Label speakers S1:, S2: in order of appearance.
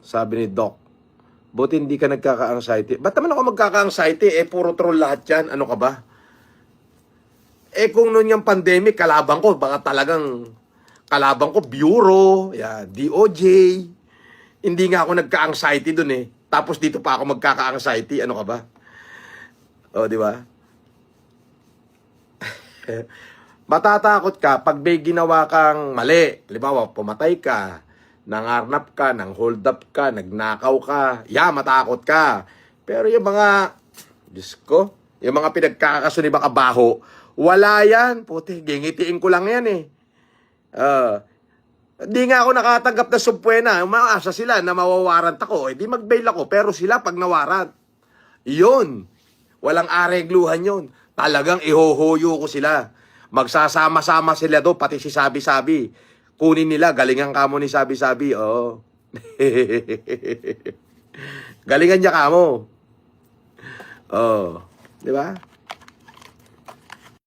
S1: Sabi ni Doc. Buti hindi ka nagkaka-anxiety. Ba't naman ako magkaka-anxiety? Puro troll lahat yan. Ano ka ba? Kung noon yung pandemic, kalaban ko, baka talagang kalaban ko, Bureau, DOJ. Hindi nga ako nagka-anxiety dun Tapos dito pa ako magkaka-anxiety. Ano ka ba? O, di ba? Matatakot ka pag may ginawa kang mali. Halimbawa, pumatay ka, nangarnap ka, nang hold up ka, nagnakaw ka. Matakot ka. Pero yung mga, Diyos ko, yung mga pinagkakaso ni Bakabaho, wala yan. Puti, gingitiin ko lang yan Di nga ako nakatanggap na subpwena. Umaasa sila na mawawarant ako. Di mag-bail ako. Pero sila pag nawarant, yun. Walang aregluhan yun. Talagang ihohoyo ko sila. Magsasama-sama sila do, pati si Sabi-Sabi. Kunin nila, galingan kamo ni Sabi-Sabi. Oo. Galingan niya kamo. Oh, di ba?